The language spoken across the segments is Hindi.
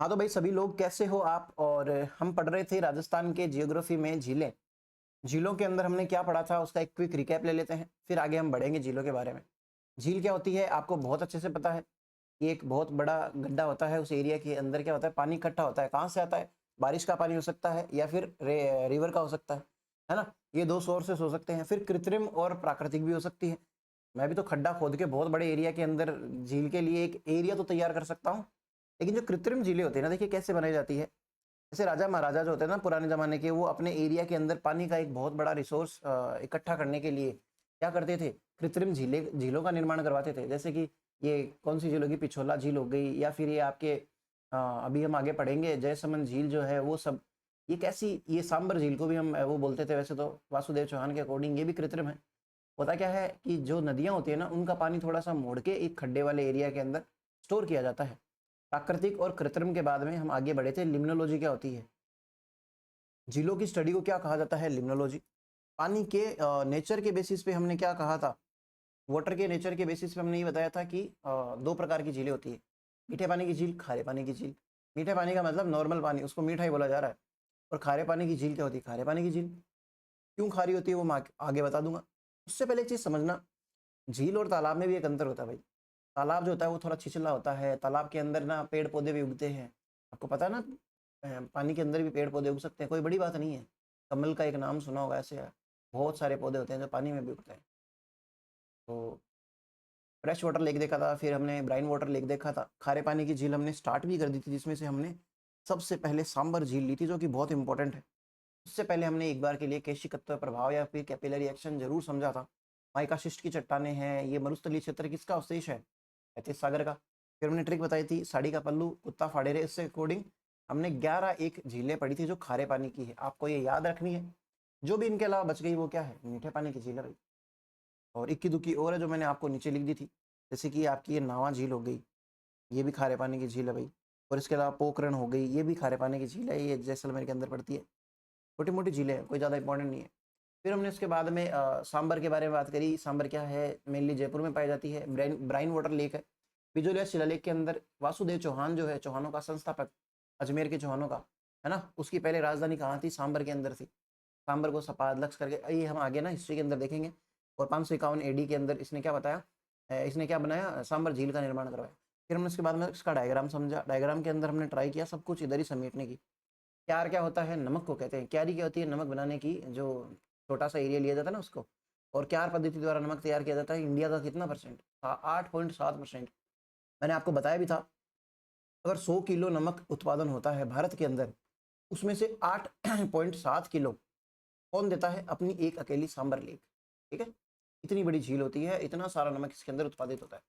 हाँ तो भाई सभी लोग कैसे हो आप। और हम पढ़ रहे थे राजस्थान के जियोग्राफी में झीलें। झीलों के अंदर हमने क्या पढ़ा था उसका एक क्विक रिकैप ले लेते हैं, फिर आगे हम बढ़ेंगे झीलों के बारे में। झील क्या होती है आपको बहुत अच्छे से पता है। ये एक बहुत बड़ा गड्ढा होता है, उस एरिया के अंदर क्या होता है, पानी इकट्ठा होता है। कहाँ से आता है? बारिश का पानी हो सकता है या फिर रिवर का हो सकता है ना। ये दो सोर्सेस हो सकते हैं, फिर कृत्रिम और प्राकृतिक भी हो सकती है। मैं भी तो खड्डा खोद के बहुत बड़े एरिया के अंदर झील के लिए एक एरिया तो तैयार कर सकता हूँ। लेकिन जो कृत्रिम झीलें होती है ना, देखिए कैसे बनाई जाती है। जैसे राजा महाराजा जो होते हैं ना पुराने जमाने के, वो अपने एरिया के अंदर पानी का एक बहुत बड़ा रिसोर्स इकट्ठा करने के लिए क्या करते थे, कृत्रिम झीलों का निर्माण करवाते थे। जैसे कि ये कौन सी झील होगी, पिछोला झील हो गई, या फिर ये आपके अभी हम आगे पढ़ेंगे जयसमंद झील जो है वो सब। ये कैसी, ये सांबर झील को भी हम वो बोलते थे वैसे तो, वासुदेव चौहान के अकॉर्डिंग ये भी कृत्रिम है। होता क्या है कि जो नदियां होती है ना, उनका पानी थोड़ा सा मोड़ के एक खड्डे वाले एरिया के अंदर स्टोर किया जाता है। प्राकृतिक और कृत्रिम के बाद में हम आगे बढ़े थे, लिम्नोलॉजी क्या होती है। झीलों की स्टडी को क्या कहा जाता है? लिम्नोलॉजी। पानी के नेचर के बेसिस पे हमने क्या कहा था, वाटर के नेचर के बेसिस पे हमने ये बताया था कि दो प्रकार की झीलें होती है, मीठे पानी की झील, खारे पानी की झील। मीठे पानी का मतलब नॉर्मल पानी, उसको मीठा ही बोला जा रहा है। और खारे पानी की झील क्या होती है? खारे पानी की झील। क्यों खारी होती है वो मैं आगे बता दूंगा। उससे पहले एक चीज समझना, झील और तालाब में भी एक अंतर होता है भाई। तालाब जो होता है वो थोड़ा छिछला होता है, तालाब के अंदर ना पेड़ पौधे भी उगते हैं। आपको पता है ना, पानी के अंदर भी पेड़ पौधे उग सकते हैं, कोई बड़ी बात नहीं है। कमल का एक नाम सुना होगा, ऐसे है बहुत सारे पौधे होते हैं जो पानी में भी उगते हैं। तो फ्रेश वाटर लेक देखा था, फिर हमने ब्राइन वाटर लेक देखा था। खारे पानी की झील हमने स्टार्ट भी कर दी थी, जिसमें से हमने सबसे पहले सांबर झील ली थी, जो कि बहुत इंपॉर्टेंट है। उससे पहले हमने एक बार के लिए केशिकत्व प्रभाव या फिर कैपिलरी एक्शन जरूर समझा था। माइकाशिस्ट की चट्टाने हैं, ये मरुस्थलीय क्षेत्र किसका अवशेष है? क्षैतिज सागर का। फिर हमने ट्रिक बताई थी, साड़ी का पल्लू कुत्ता फाड़े रे, इससे अकॉर्डिंग हमने 11 एक झीलें पढ़ी थी जो खारे पानी की है, आपको ये याद रखनी है। जो भी इनके अलावा बच गई वो क्या है? मीठे पानी की झील है भाई। और इक्की दुक्की और है जो मैंने आपको नीचे लिख दी थी, जैसे कि आपकी ये नावा झील हो गई, ये भी खारे पानी की झील है भाई। और इसके अलावा पोखरण हो गई, ये भी खारे पानी की झील है, ये जैसलमेर के अंदर पड़ती है। छोटी मोटी झीलें हैं, कोई ज़्यादा इंपॉर्टेंट नहीं है। फिर हमने उसके बाद में सांबर के बारे में बात करी। सांबर क्या है? मेनली जयपुर में पाई जाती है। ब्राइन वाटर लेक है बिजोलिया शिलालेख के अंदर। वासुदेव चौहान जो है, चौहानों का संस्थापक, अजमेर के चौहानों का, है ना, उसकी पहले राजधानी कहाँ थी? सांबर के अंदर थी। सांबर को सपाद लक्ष्य करके, ये हम आगे ना हिस्ट्री के अंदर देखेंगे। और 551 एडी के अंदर इसने क्या बताया, इसने क्या बनाया, सांबर झील का निर्माण करवाया। फिर हमने उसके बाद में इसका डायग्राम समझा। डायग्राम के अंदर हमने ट्राई किया सब कुछ इधर ही समेटने की। क्यार क्या होता है? नमक को कहते हैं। क्यारी क्या होती है? नमक बनाने की जो छोटा सा एरिया लिया जाता है ना उसको। और क्यार पद्धति द्वारा नमक तैयार किया जाता है। इंडिया का कितना परसेंट? 8.7%। मैंने आपको बताया भी था, अगर 100 किलो नमक उत्पादन होता है भारत के अंदर, उसमें से 8.7 किलो कौन देता है? अपनी एक अकेली सांबर लेक। ठीक है, इतनी बड़ी झील होती है, इतना सारा नमक इसके अंदर उत्पादित होता है।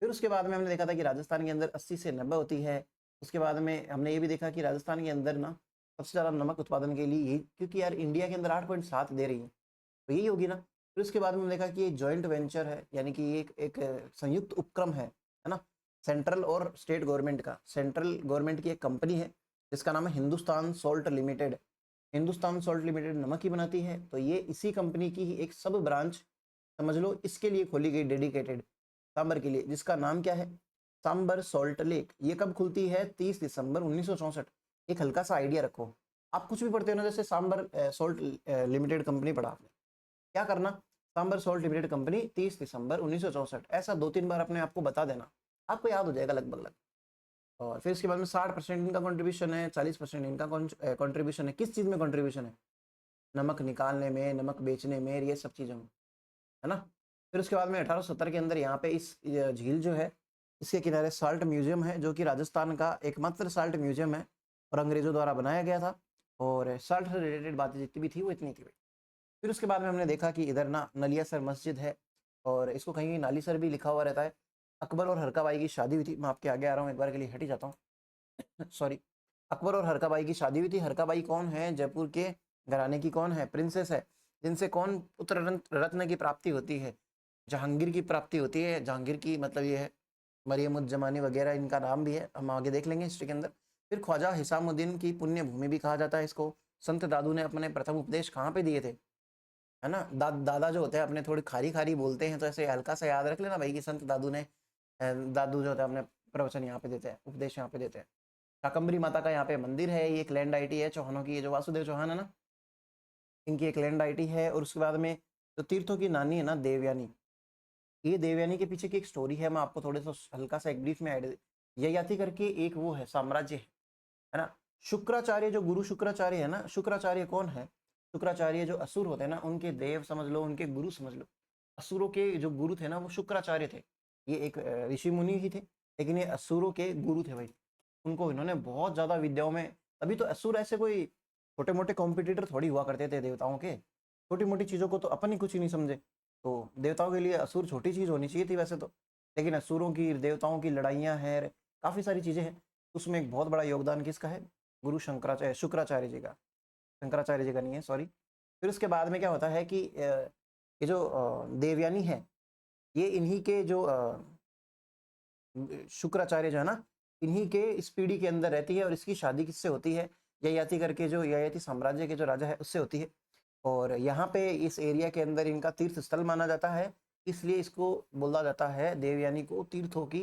फिर उसके बाद में हमने देखा था कि राजस्थान के अंदर 80 से 90 होती है। उसके बाद में हमने ये भी देखा कि राजस्थान के अंदर ना सबसे ज़्यादा नमक उत्पादन के लिए यही, क्योंकि यार इंडिया के अंदर 8.7 दे रही है तो यही होगी ना। फिर उसके बाद में हमने देखा कि ये जॉइंट वेंचर है, यानी कि ये एक संयुक्त उपक्रम है ना, सेंट्रल और स्टेट गवर्नमेंट का। सेंट्रल गवर्नमेंट की एक कंपनी है जिसका नाम है Hindustan salt limited. Hindustan salt limited नमक ही बनाती है, तो ये इसी कंपनी की ही एक सब ब्रांच समझ लो, इसके लिए खोली गई डेडिकेटेड सांबर के लिए, जिसका नाम क्या है? Sambhar salt lake. ये कब खुलती है? 30 दिसंबर 1964। एक हल्का सा आइडिया रखो, आप कुछ भी पढ़ते हो ना, जैसे सांबर सॉल्ट लिमिटेड कंपनी पढ़ा आपने, क्या करना, सांबर सॉल्ट लिमिटेड कंपनी 30 दिसंबर 1964, ऐसा 2-3 बार अपने आपको बता देना, आपको याद हो जाएगा लगभग लग। और फिर इसके बाद में 60% इनका कंट्रीब्यूशन है, 40% इनका कंट्रीब्यूशन है। किस चीज़ में कंट्रीब्यूशन है? नमक निकालने में, नमक बेचने में, ये सब चीज़ों में, है ना। फिर उसके बाद में 1870 के अंदर यहाँ पे इस झील जो है, इसके किनारे साल्ट म्यूजियम है, जो कि राजस्थान का एकमात्र साल्ट म्यूजियम है और अंग्रेजों द्वारा बनाया गया था। और साल्ट से रिलेटेड बातें जितनी भी थी वो इतनी थी भाई। फिर उसके बाद में हमने देखा कि इधर ना नलियासर मस्जिद है, और इसको कहीं नालीसर भी लिखा हुआ रहता है। अकबर और हरकाबाई की शादी हुई थी, मैं आपके आगे आ रहा हूँ, एक बार के लिए हट ही जाता हूँ सॉरी। अकबर और हरकाबाई की शादी हुई थी। हरकाबाई कौन है? जयपुर के घराने की कौन है? प्रिंसेस है, जिनसे कौन पुत्र रत्न की प्राप्ति होती है? जहांगीर की प्राप्ति होती है। जहांगीर की मतलब ये है मरियम उज जमानी वगैरह, इनका नाम भी है, हम आगे देख लेंगे हिस्ट्री के अंदर। फिर ख्वाजा हिसामुद्दीन की पुण्य भूमि भी कहा जाता है इसको। संत दादू ने अपने प्रथम उपदेश कहाँ पे दिए थे, है ना। दादा जो होते हैं अपने थोड़ी खारी खारी बोलते हैं, तो ऐसे हल्का सा याद रख लेना भाई कि संत दादू ने, दादू जो होता है अपने प्रवचन यहाँ पे देते हैं, उपदेश यहाँ पे देते हैं। शाकंभरी माता का यहाँ पे मंदिर है, ये एक लैंड आईटी है चौहानों की, ये जो वासुदेव चौहान है ना, इनकी एक लैंड आईटी है। और उसके बाद में जो तीर्थों की नानी है ना देवयानी, ये देवयानी के पीछे की एक स्टोरी है, मैं आपको थोड़े सा हल्का सा एक ब्रीफ में ऐड, ययाति करके एक वो है साम्राज्य है ना। शुक्राचार्य जो गुरु शुक्राचार्य है ना, शुक्राचार्य कौन है? शुक्राचार्य जो असुर होते हैं ना उनके देव समझ लो, उनके गुरु समझ लो। असुरों के जो गुरु थे ना वो शुक्राचार्य थे। ये एक ऋषि मुनि ही थे, लेकिन ये असुरों के गुरु थे भाई। उनको इन्होंने बहुत ज्यादा विद्याओं में, अभी तो असुर ऐसे कोई छोटे मोटे कॉम्पिटिटर थोड़ी हुआ करते थे देवताओं के, छोटी मोटी चीजों को तो अपन ही कुछ ही नहीं समझे। तो देवताओं के लिए असुर छोटी चीज होनी चाहिए थी वैसे तो, लेकिन असुरों की देवताओं की लड़ाइयाँ हैं, काफी सारी चीजें हैं। उसमें एक बहुत बड़ा योगदान किसका है? गुरु शंकराचार्य शुक्राचार्य जी का, शंकराचार्य जी का नहीं है सॉरी। फिर उसके बाद में क्या होता है कि ये जो देवयानी है, ये इन्हीं के जो शुक्राचार्य जो है ना, इन्हीं के इस पीढ़ी के अंदर रहती है। और इसकी शादी किससे होती है? ययाति करके जो ययाति साम्राज्य के जो राजा है उससे होती है। और यहाँ पे इस एरिया के अंदर इनका तीर्थ स्थल माना जाता है, इसलिए इसको बोला जाता है देवयानी को तीर्थों की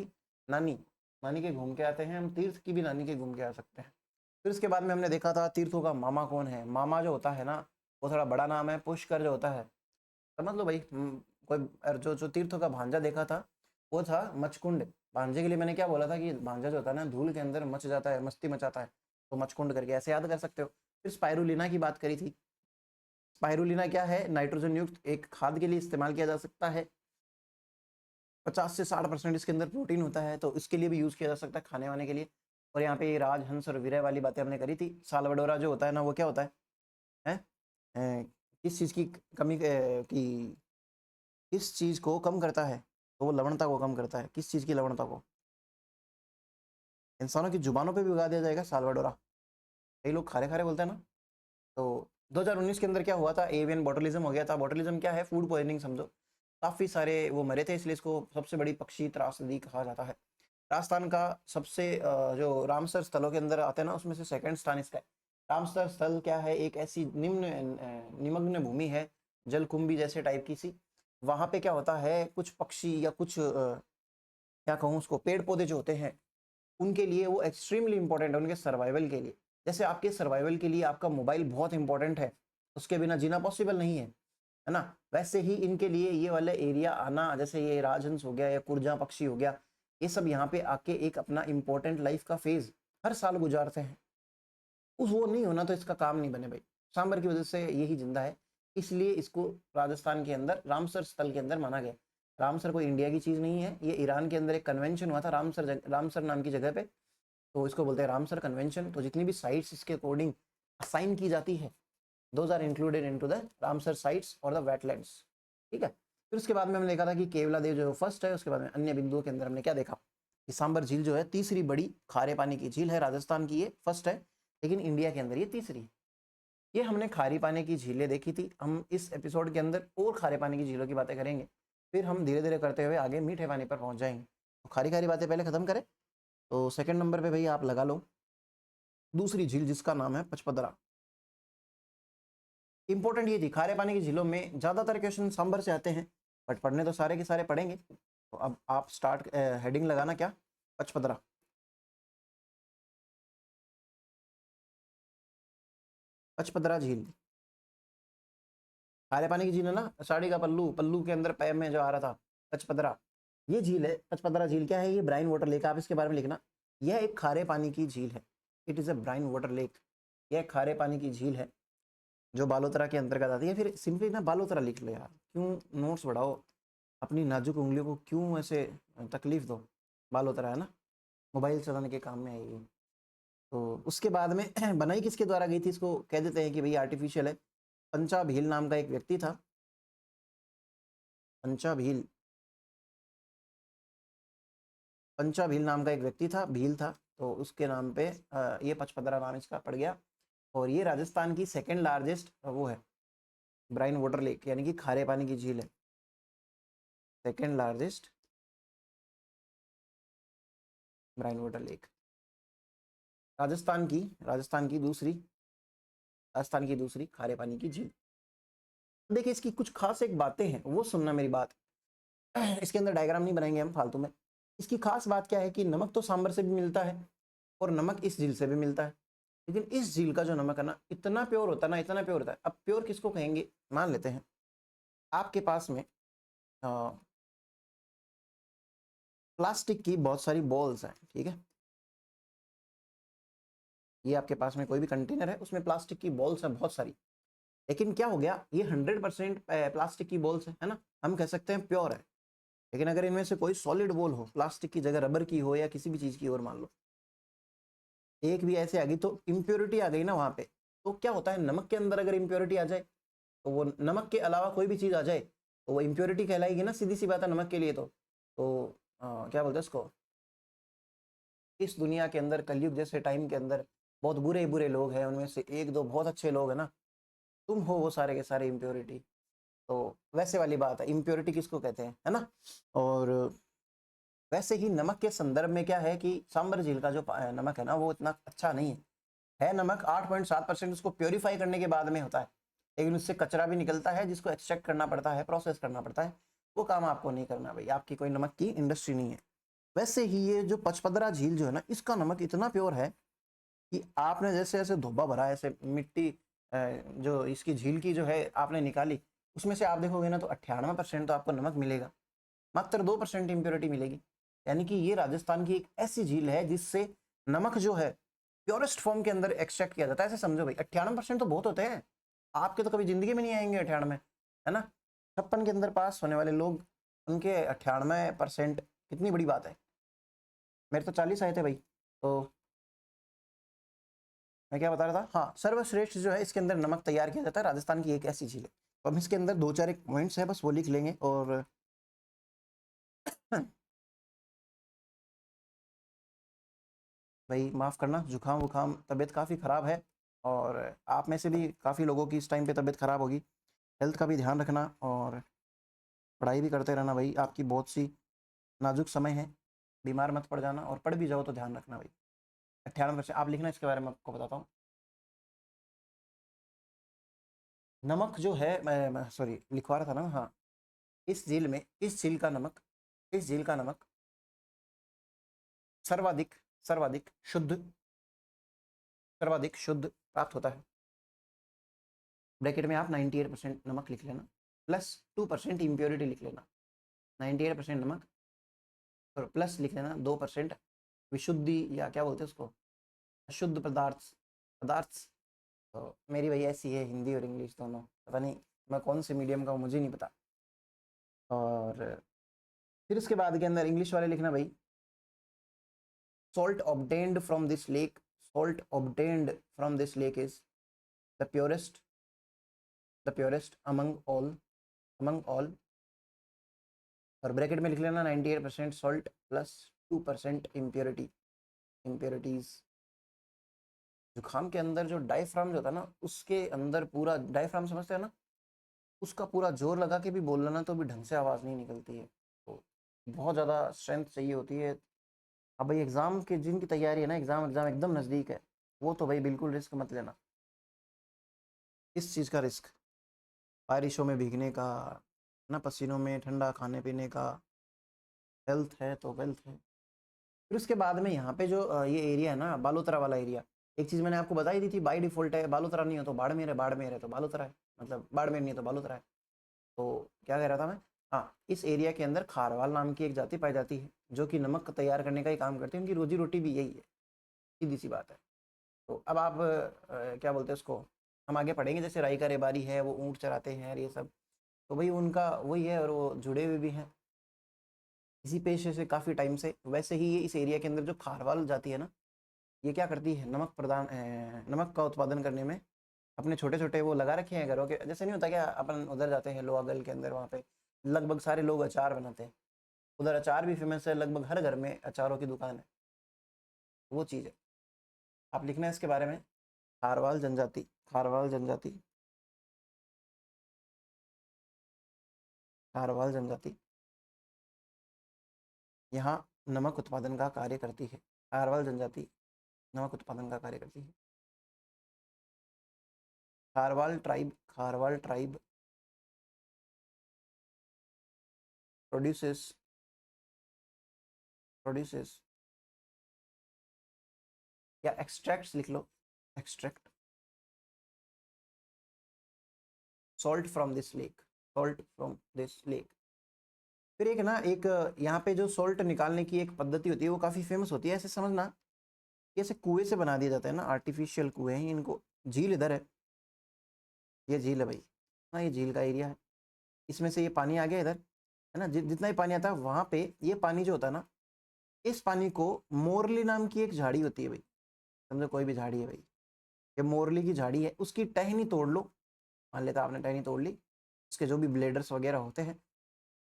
नानी। नानी के घूम के आते हैं हम, तीर्थ की भी नानी के घूम के आ सकते हैं। फिर उसके बाद में हमने देखा था तीर्थों का मामा कौन है। मामा जो होता है ना वो थोड़ा बड़ा नाम है, पुष्कर जो होता है, समझ लो भाई। कोई जो तीर्थों का भांजा देखा था वो था मचकुंड। भांजे के लिए मैंने क्या बोला था कि भांजा जो होता है ना धूल के अंदर मच जाता है, मस्ती मचाता है, तो मचकुंड करके ऐसे याद कर सकते हो। फिर स्पाइरुलिना की बात करी थी। स्पाइरुलिना क्या है? नाइट्रोजन युक्त एक खाद के लिए इस्तेमाल किया जा सकता है। 50 से 60% इसके अंदर प्रोटीन होता है, तो इसके लिए भी यूज किया जा सकता है खाने वाने के लिए। और यहाँ पे राजहंस और विरय वाली बातें हमने करी थी। साल्वाडोरा जो होता है ना वो क्या होता है? किस चीज की कमी की, किस चीज को कम करता है? तो वो लवणता को कम करता है। किस चीज की लवणता को? इंसानों की जुबानों पे भी उगा दिया जाएगा साल्वाडोरा। कई लोग खारे खारे बोलते हैं ना। तो 2019 के अंदर क्या हुआ था? एवियन बॉटलिज्म हो गया था। बॉटलिज्म क्या है? फूड पॉइजनिंग समझो। काफी सारे वो मरे थे, इसलिए इसको सबसे बड़ी पक्षी त्रासदी कहा जाता है। राजस्थान का सबसे जो रामसर स्थलों के अंदर आते हैं ना उसमें से सेकंड स्थान इसका है। रामसर स्थल क्या है? एक ऐसी निमग्न भूमि है, जलकुंभी जैसे टाइप की सी। वहां पे क्या होता है, कुछ पक्षी या कुछ क्या कहूँ उसको, पेड़ पौधे जो होते हैं उनके लिए वो एक्सट्रीमली इंपॉर्टेंट है, उनके सर्वाइवल के लिए। जैसे आपके सर्वाइवल के लिए आपका मोबाइल बहुत इंपॉर्टेंट है, उसके बिना जीना पॉसिबल नहीं है ना। वैसे ही इनके लिए ये वाला एरिया आना, जैसे ये राजहंस हो गया या कुरजा पक्षी हो गया, ये सब यहाँ पे आके एक अपना इंपॉर्टेंट लाइफ का फेज हर साल गुजारते हैं। उस वो नहीं होना तो इसका काम नहीं बने भाई। सांबर की वजह से यही जिंदा है, इसलिए इसको राजस्थान के अंदर रामसर स्थल के अंदर माना गया। रामसर कोई इंडिया की चीज नहीं है, ये ईरान के अंदर एक कन्वेंशन हुआ था रामसर नाम की जगह पे, तो इसको बोलते हैं रामसर कन्वेंशन। तो जितनी भी साइट्स इसके अकॉर्डिंग असाइन की जाती है, those are included into the Ramsar sites और द वेटलैंड्स। ठीक है। फिर उसके बाद में हमने देखा था कि केवला देव जो फर्स्ट है। उसके बाद में अन्य बिंदुओं के अंदर हमने क्या देखा कि सांबर झील जो है तीसरी बड़ी खारे पानी की झील है। राजस्थान की ये फर्स्ट है, लेकिन इंडिया के अंदर ये तीसरी है। ये हमने खारी पानी की झीलें देखी थी। हम इस एपिसोड के अंदर और खारे पानी की झीलों की बातें करेंगे, फिर हम धीरे धीरे करते हुए आगे मीठे पानी पर पहुंच जाएंगे। तो खारी खारी बातें पहले खत्म करें, तो सेकंड नंबर पे भाई आप लगा लो दूसरी झील जिसका नाम है पचपदरा। इंपॉर्टेंट ये थी, खारे पानी की झीलों में ज्यादातर क्वेश्चन सांबर से आते हैं, बट पढ़ने तो सारे के सारे पढ़ेंगे। तो अब आप स्टार्ट हेडिंग लगाना क्या? पचपदरा। पचपदरा झील खारे पानी की झील है ना, साड़ी का पल्लू, पल्लू के अंदर पैर में जो आ रहा था पचपदरा, ये झील है। पचपदरा झील क्या है? ये ब्राइन वाटर लेक, आप इसके बारे में लिखना। यह एक खारे पानी की झील है। It is a brine water lake. यह खारे पानी की झील है जो बालोतरा के अंतर्गत आती है। फिर सिंपली ना बालोतरा लिख लो यार, क्यों नोट्स बढ़ाओ, अपनी नाजुक उंगलियों को क्यों ऐसे तकलीफ दो। बालोतरा है ना, मोबाइल चलाने के काम में आएगी। तो उसके बाद में बनाई किसके द्वारा गई थी, इसको कह देते हैं कि भाई आर्टिफिशियल है। पंचा भील नाम का एक व्यक्ति था। पंचा भील, पंचा भील नाम का एक व्यक्ति था, भील था, तो उसके नाम पे ये पचपदरा नाम इसका पड़ गया। और ये राजस्थान की सेकंड लार्जेस्ट वो है ब्राइन वाटर लेक, यानी कि खारे पानी की झील है, second largest brine water lake. Rajasthan की दूसरी खारे पानी की झील। देखिए इसकी कुछ खास एक बातें हैं, वो सुनना मेरी बात। इसके अंदर डायग्राम नहीं बनाएंगे हम फालतू में। इसकी खास बात क्या है कि नमक तो सांबर से भी मिलता है, और नमक इस झील से भी मिलता है। लेकिन इस झील का जो नमक है ना, इतना प्योर होता है ना, इतना प्योर होता है। अब प्योर किसको कहेंगे, मान लेते हैं आपके पास में प्लास्टिक की बहुत सारी बॉल्स हैं, ठीक है। ये आपके पास में कोई भी कंटेनर है, उसमें प्लास्टिक की बॉल्स हैं बहुत सारी। लेकिन क्या हो गया, ये 100% प्लास्टिक की बॉल्स है ना, हम कह सकते हैं प्योर है। लेकिन अगर इनमें से कोई सॉलिड बॉल हो, प्लास्टिक की जगह रबर की हो या किसी भी चीज की और मान लो एक भी ऐसे आ गई, तो इम्प्योरिटी आ गई ना वहां पे। तो क्या होता है, नमक के अंदर अगर इम्प्योरिटी आ जाए, तो वो नमक के अलावा कोई भी चीज आ जाए तो वो इम्प्योरिटी कहलाएगी ना, सीधी सी बात है नमक के लिए। तो क्या बोलते हैं उसको, इस दुनिया के अंदर कलयुग जैसे टाइम के अंदर बहुत बुरे बुरे लोग हैं, उनमें से एक दो बहुत अच्छे लोग हैं ना, तुम हो वो सारे के सारे इम्प्योरिटी। तो वैसे वाली बात है, इम्प्योरिटी किसको कहते हैं, है ना। और वैसे ही नमक के संदर्भ में क्या है कि सांबर झील का जो नमक है ना, वो इतना अच्छा नहीं है नमक 8.7% उसको प्योरीफाई करने के बाद में होता है। लेकिन उससे कचरा भी निकलता है जिसको एक्सट्रैक्ट करना पड़ता है, प्रोसेस करना पड़ता है। वो काम आपको नहीं करना भाई, आपकी कोई नमक की इंडस्ट्री नहीं है। वैसे ही ये जो पचपदरा झील जो है ना, इसका नमक इतना प्योर है कि आपने जैसे ऐसे धोबा भरा, ऐसे मिट्टी जो इसकी झील की जो है आपने निकाली, उसमें से आप देखोगे ना तो 98% तो आपको नमक मिलेगा, मात्र 2% इम्प्योरिटी मिलेगी। यानी कि ये राजस्थान की एक ऐसी झील है जिससे नमक जो है प्योरेस्ट फॉर्म के अंदर एक्सट्रैक्ट किया जाता है। ऐसे समझो भाई, 98% तो बहुत होते हैं, आपके तो कभी जिंदगी में नहीं आएंगे 98, है ना। 56 के अंदर पास होने वाले लोग, उनके 98% कितनी बड़ी बात है। मेरे तो 40 आए थे भाई। तो मैं क्या बता रहा था, हाँ, सर्वश्रेष्ठ जो है इसके अंदर नमक तैयार किया जाता है, राजस्थान की एक ऐसी झील है। तो हम इसके अंदर दो चार एक पॉइंट्स है, बस वो लिख लेंगे। और भाई माफ़ करना, जुकाम वुकाम तबीयत काफ़ी ख़राब है, और आप में से भी काफ़ी लोगों की इस टाइम पे तबीयत ख़राब होगी। हेल्थ का भी ध्यान रखना, और पढ़ाई भी करते रहना भाई, आपकी बहुत सी नाजुक समय है। बीमार मत पड़ जाना, और पढ़ भी जाओ तो ध्यान रखना भाई। 98% आप लिखना, इसके बारे में आपको बताता हूँ। नमक जो है, मैं सॉरी लिखवा रहा था ना, हाँ, इस झील में, इस झील का नमक, इस झील का नमक सर्वाधिक सर्वाधिक शुद्ध, सर्वाधिक शुद्ध प्राप्त होता है। ब्रैकेट में आप 98% नमक लिख लेना, प्लस 2% इम्प्योरिटी लिख लेना। 98% नमक और प्लस लिख लेना 2% विशुद्धि, या क्या बोलते हैं उसको, अशुद्ध पदार्थ, पदार्थ। तो मेरी भाई ऐसी है, हिंदी और इंग्लिश दोनों, पता नहीं मैं कौन से मीडियम का हूँ, मुझे नहीं पता। और फिर उसके बाद के अंदर इंग्लिश वाले लिखना भाई, salt obtained from this lake, salt obtained from this lake is the purest, the purest among all। और ब्रैकेट में लिख लेना 98% सॉल्ट प्लस 2% इम्प्योरिटी, इम्प्योरिटीज। जुकाम के अंदर जो डायफ्राम जो होता है ना, उसके अंदर पूरा डायफ्राम समझते हैं ना, उसका पूरा जोर लगा के भी बोल लेना तो भी ढंग से आवाज़ नहीं निकलती है। तो बहुत ज़्यादा स्ट्रेंथ चाहिए होती है। अब भाई एग्ज़ाम के जिनकी तैयारी है ना, एग्ज़ाम एग्ज़ाम एकदम नज़दीक है, वो तो भाई बिल्कुल रिस्क मत लेना। इस चीज़ का रिस्क, बारिशों में भीगने का ना, पसीनों में ठंडा खाने पीने का, हेल्थ है तो वेल्थ है। फिर उसके बाद में यहाँ पे जो ये एरिया है ना, बालोतरा वाला एरिया, एक चीज़ मैंने आपको बताई दी थी, बाई डिफॉल्ट है बालोतरा नहीं हो तो बाड़मेर है, बाड़मेर है तो बालोतरा है, मतलब बाड़मेर नहीं है तो बालोतरा है। तो क्या कह रहा था मैं, हाँ, इस एरिया के अंदर खारवाल नाम की एक जाति पाई जाती है, जो कि नमक तैयार करने का ही काम करती है, उनकी रोजी रोटी भी यही है, सीधी सी बात है। तो अब आप क्या बोलते हैं उसको, हम आगे पढ़ेंगे, जैसे राई का रेबारी है, वो ऊँट चराते हैं और ये सब, तो भाई उनका वही है, और वो जुड़े हुए भी हैं इसी पेशे से काफ़ी टाइम से। वैसे ही ये इस एरिया के अंदर जो खारवाल जाती है ना, ये क्या करती है, नमक प्रदान नमक का उत्पादन करने में अपने छोटे छोटे वो लगा रखे हैं घरों के, जैसे नहीं होता क्या, अपन उधर जाते हैं लोहागल के अंदर, वहाँ पे लगभग सारे लोग अचार बनाते हैं, उधर अचार भी फेमस है, लगभग हर घर में अचारों की दुकान है, वो चीज़ है। आप लिखना है इसके बारे में, खारवाल जनजाति, खारवाल जनजाति, खारवाल जनजाति यहाँ नमक उत्पादन का कार्य करती है। खारवाल जनजाति नमक उत्पादन का कार्य करती है। Kharwal tribe, Kharwal tribe produces, produces या एक्सट्रैक्ट्स लिख लो, extract salt from this lake, salt from this lake. फिर एक ना एक यहाँ पे जो सॉल्ट निकालने की एक पद्धति होती है वो काफ़ी फेमस होती है। ऐसे समझना, ऐसे कुएं से बना दिया जाता है ना, आर्टिफिशियल कुएं हैं इनको। झील इधर है, ये झील है भाई, हाँ ये झील का एरिया है। इसमें से ये पानी आ गया इधर, है ना, जितना ही पानी आता है वहाँ पे ये पानी जो होता है ना, इस पानी को मोरली नाम की एक झाड़ी होती है भाई, समझो कोई भी झाड़ी है भाई, ये मोरली की झाड़ी है, उसकी टहनी तोड़ लो। मान लेता आपने टहनी तोड़ ली, उसके जो भी ब्लेडर्स वगैरह होते हैं,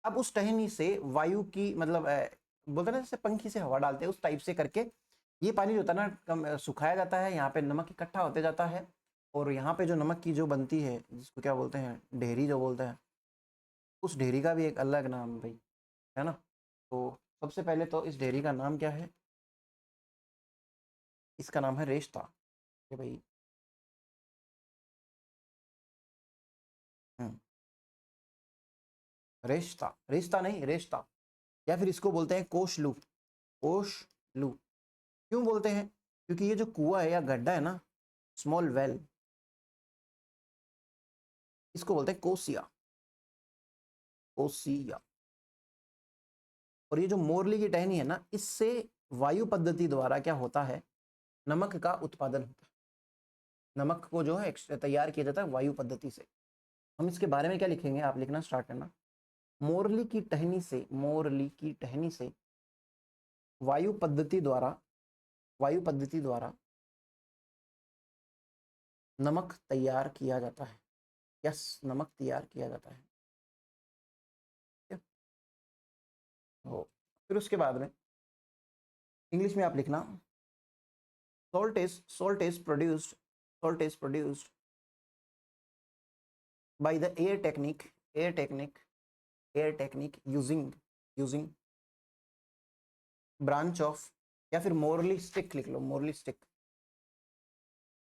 अब उस टहनी से वायु की मतलब बोलते हैं ना जैसे पंखी से हवा डालते हैं, उस टाइप से करके ये पानी जो होता है ना सुखाया जाता है, यहाँ पे नमक इकट्ठा होते जाता है, और यहाँ पे जो नमक की जो बनती है जिसको क्या बोलते हैं, ढेरी जो बोलते हैं, उस ढेरी का भी एक अलग नाम भाई, है ना। तो सबसे पहले तो इस ढेरी का नाम क्या है, इसका नाम है रेश्ता, ये भाई। हम्म, रेश्ता, रेश्ता नहीं रेश्ता, या फिर इसको बोलते हैं कोशलू, कोशलू। क्यों बोलते हैं, क्योंकि ये जो कुआं है या गड्ढा है ना, स्मॉल वेल, इसको बोलते हैं कोसिया, कोसिया। और ये जो मोरली की टहनी है ना, इससे वायु पद्धति द्वारा क्या होता है, नमक का उत्पादन होता है। नमक को जो है तैयार किया जाता है वायु पद्धति से। हम इसके बारे में क्या लिखेंगे, आप लिखना स्टार्ट करना। मोरली की टहनी से, मोरली की टहनी से वायु पद्धति द्वारा, वायु पद्धति द्वारा नमक तैयार किया जाता है। यस, नमक तैयार किया जाता है। हो, फिर उसके बाद में इंग्लिश में आप लिखना, salt is produced by the air technique, air technique using branch of, या फिर मोरली स्टिक लिख लो, मोरली स्टिक,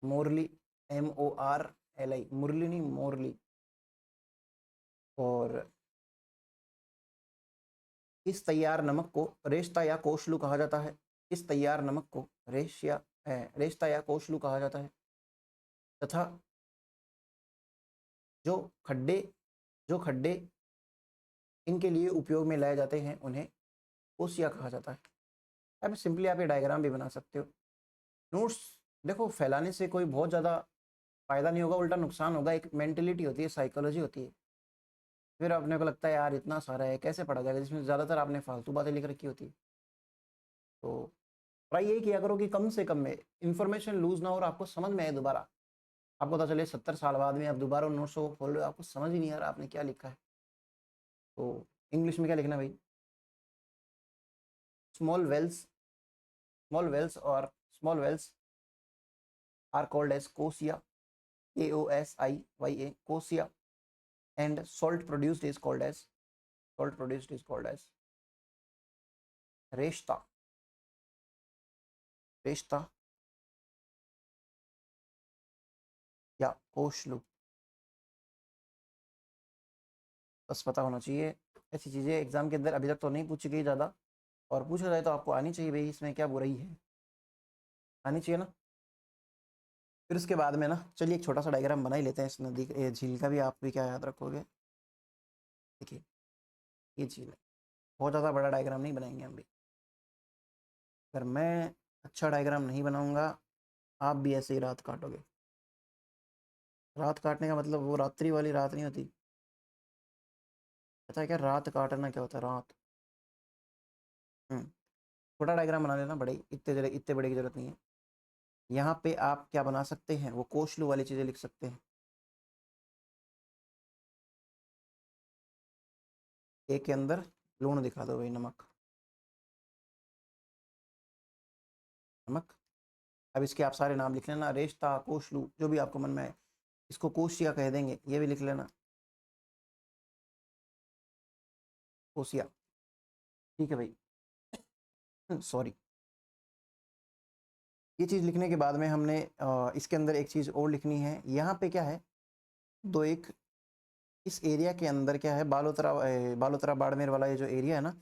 मोरली MORLI, मुरली नहीं मोरली। और इस तैयार नमक को रेश्ता या कोशलू कहा जाता है। इस तैयार नमक को रेश्ता या कोशलू कहा जाता है। तथा जो खड्डे, जो खड्डे इनके लिए उपयोग में लाए जाते हैं उन्हें कोसिया कहा जाता है। अब सिंपली आप ये डायग्राम भी बना सकते हो। नोट्स देखो फैलाने से कोई बहुत ज़्यादा फायदा नहीं होगा, उल्टा नुकसान होगा। एक मेंटेलिटी होती है, साइकोलॉजी होती है, फिर अपने को लगता है यार इतना सारा है कैसे पढ़ा जाएगा, जिसमें ज़्यादातर आपने फालतू बातें लिख रखी होती है। तो ट्राई यही किया करो कि कम से कम में इन्फॉर्मेशन लूज ना हो और आपको समझ में आए दोबारा। आपको पता चले 70 साल बाद में आप दोबारा नोट्स को खोल रहे हो, आपको समझ ही नहीं आ रहा आपने क्या लिखा है। तो इंग्लिश में क्या लिखना भाई, स्मॉल वेल्स, स्मॉल वेल्स और small wells are called as kosia, KOSIYA, kosia. And salt produced is called as, salt produced is called as reshta, reshta या कोशलू। बस पता होना चाहिए, ऐसी चीज़ें एग्जाम के अंदर अभी तक तो नहीं पूछी गई ज़्यादा, और पूछा जाए तो आपको आनी चाहिए भाई, इसमें क्या बुराई है, आनी चाहिए ना। फिर उसके बाद में ना चलिए एक छोटा सा डायग्राम बना ही लेते हैं इस नदी झील का भी, आप भी क्या याद रखोगे। देखिए ये झील है, बहुत ज़्यादा बड़ा डायग्राम नहीं बनाएंगे हम भी। अगर मैं अच्छा डायग्राम नहीं बनाऊंगा, आप भी ऐसे ही रात काटोगे। रात काटने का मतलब वो रात्रि वाली रात नहीं होती, पता है क्या रात काटना क्या होता है, रात। छोटा डायग्राम बना लेना, बड़े इतने बड़े की जरूरत नहीं है। यहाँ पे आप क्या बना सकते हैं, वो कोशलू वाली चीज़ें लिख सकते हैं। एक के अंदर लूण दिखा दो भाई, नमक, नमक। अब इसके आप सारे नाम लिख लेना, रेश्ता, कोशलू, जो भी आपको मन में आए। इसको कोशिया कह देंगे, ये भी लिख लेना, कोसिया। ठीक है भाई, सॉरी। ये चीज़ लिखने के बाद में हमने इसके अंदर एक चीज़ और लिखनी है। यहाँ पे क्या है, दो एक इस एरिया के अंदर क्या है, बालोतरा, बालोतरा बाड़मेर वाला ये जो एरिया है ना,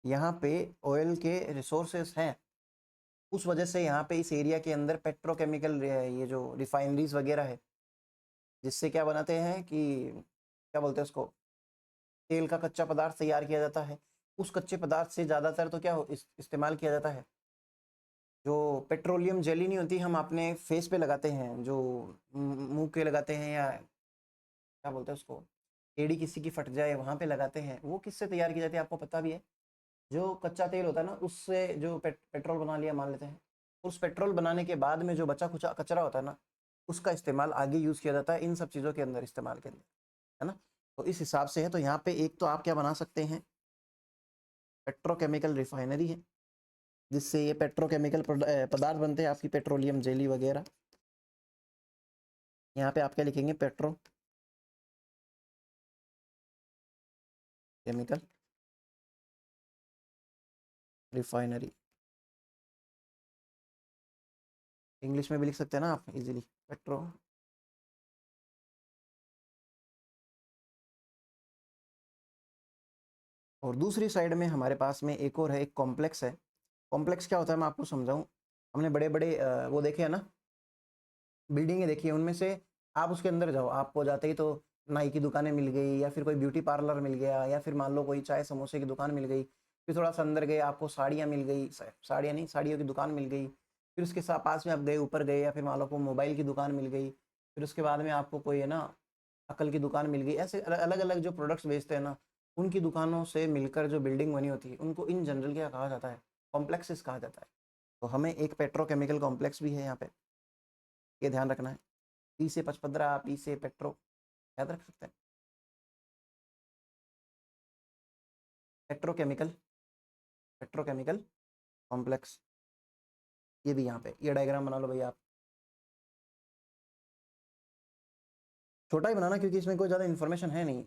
यहाँ पे ऑयल के रिसोर्सेस हैं। उस वजह से यहाँ पे इस एरिया के अंदर पेट्रोकेमिकल ये जो रिफाइनरीज वगैरह है, जिससे क्या बनाते हैं कि क्या बोलते हैं उसको, तेल का कच्चा पदार्थ तैयार किया जाता है। उस कच्चे पदार्थ से ज़्यादातर तो क्या इस्तेमाल किया जाता है, जो पेट्रोलियम जेली नहीं होती, हम अपने फेस पे लगाते हैं, जो मुंह के लगाते हैं, या क्या बोलते हैं उसको, एड़ी किसी की फट जाए वहां पे लगाते हैं, वो किससे तैयार की जाती है आपको पता भी है? जो कच्चा तेल होता है ना, उससे जो पेट्रोल बना लिया मान लेते हैं, उस पेट्रोल बनाने के बाद में जो बचा कुचा कचरा होता है ना, उसका इस्तेमाल आगे यूज़ किया जाता है इन सब चीज़ों के अंदर, इस्तेमाल के अंदर, है ना। तो इस हिसाब से है। तो यहाँ पे एक तो आप क्या बना सकते हैं, पेट्रोकेमिकल रिफाइनरी है, जिससे ये पेट्रोकेमिकल पदार्थ बनते हैं, आपकी पेट्रोलियम जेली वगैरह। यहाँ पे आप क्या लिखेंगे, पेट्रो केमिकल रिफाइनरी, इंग्लिश में भी लिख सकते हैं ना आप इजीली, पेट्रो। और दूसरी साइड में हमारे पास में एक और है, एक कॉम्प्लेक्स है। कॉम्प्लेक्स क्या होता है मैं आपको समझाऊं। हमने बड़े बड़े वो देखे हैं ना, बिल्डिंगें देखी है, उनमें से आप उसके अंदर जाओ, आपको जाते ही तो नाई की दुकानें मिल गई, या फिर कोई ब्यूटी पार्लर मिल गया, या फिर मान लो कोई चाय समोसे की दुकान मिल गई। फिर थोड़ा सा अंदर गए, आपको साड़ियाँ मिल गई, साड़ियाँ नहीं, साड़ियों की दुकान मिल गई। फिर उसके साथ पास में आप गए, ऊपर गए, या फिर मान लो को मोबाइल की दुकान मिल गई। फिर उसके बाद में आपको कोई है ना अकल की दुकान मिल गई। ऐसे अलग अलग जो प्रोडक्ट्स बेचते हैं ना, उनकी दुकानों से मिलकर जो बिल्डिंग बनी होती है, उनको इन जनरल क्या कहा जाता है, कॉम्प्लेक्सेस कहा जाता है। तो हमें एक पेट्रोकेमिकल कॉम्प्लेक्स भी है यहाँ पे, ये ध्यान रखना है। पी से पचपदरा, पी से पेट्रो, याद रख सकते हैं, पेट्रोकेमिकल, पेट्रोकेमिकल कॉम्प्लेक्स। ये भी यहाँ पे, ये डायग्राम बना लो भैया आप। छोटा ही बनाना, क्योंकि इसमें कोई ज़्यादा इन्फॉर्मेशन है नहीं।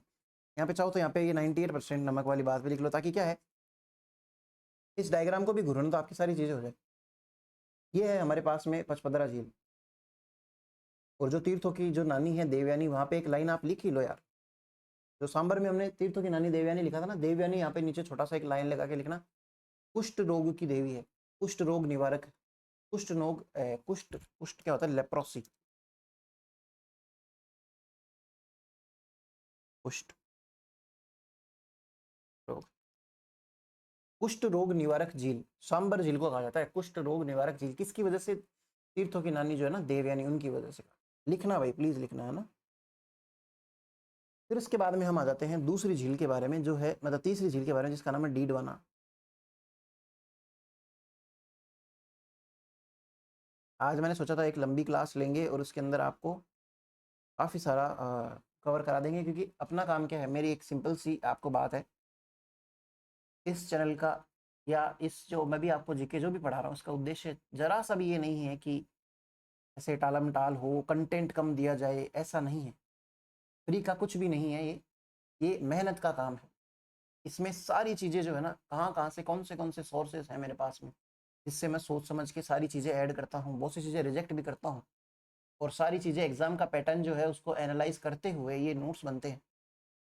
यहाँ पे चाहो तो यहाँ पे ये 98% नमक वाली बात भी लिख लो, ताकि क्या है, इस डायग्राम को भी घुरना तो आपकी सारी चीज़ें हो जाए। ये है हमारे पास में पचपदरा झील, और जो तीर्थों की जो नानी है देवयानी, वहाँ पे एक लाइन आप लिख ही लो यार। जो सांबर में हमने तीर्थों की नानी देवयानी लिखा था ना, देवयानी यहाँ पे नीचे छोटा सा एक लाइन लगा के लिखना, कुष्ठ रोग की देवी है, कुष्ठ रोग निवारक, कुष्ठ रोग, कुष्ठ, कुष्ठ क्या होता है, लेप्रोसी, कुष्ठ रोग, कुष्ठ रोग निवारक झील, सांबर झील को कहा जाता है कुष्ठ रोग निवारक झील। किसकी वजह से? तीर्थों की नानी जो है ना देवयानी, उनकी वजह से। लिखना भाई, प्लीज लिखना, है ना। फिर उसके बाद में हम आ जाते हैं दूसरी झील के बारे में, जो है मतलब तीसरी झील के बारे में, जिसका नाम है डीडवाना। आज मैंने सोचा था एक लंबी क्लास लेंगे और उसके अंदर आपको काफ़ी सारा कवर करा देंगे, क्योंकि अपना काम क्या है, मेरी एक सिंपल सी आपको बात है, इस चैनल का या इस जो मैं भी आपको जीके जो भी पढ़ा रहा हूँ, उसका उद्देश्य जरा सा भी ये नहीं है कि ऐसे टालम टाल हो, कंटेंट कम दिया जाए, ऐसा नहीं है। फ्री का कुछ भी नहीं है ये मेहनत का काम है। इसमें सारी चीज़ें जो है ना, कहाँ कहाँ से कौन से सोर्सेज हैं मेरे पास में, जिससे मैं सोच समझ के सारी चीज़ें ऐड करता हूँ, बहुत सी चीज़ें रिजेक्ट भी करता हूँ, और सारी चीज़ें एग्जाम का पैटर्न जो है उसको एनालाइज करते हुए ये नोट्स बनते हैं।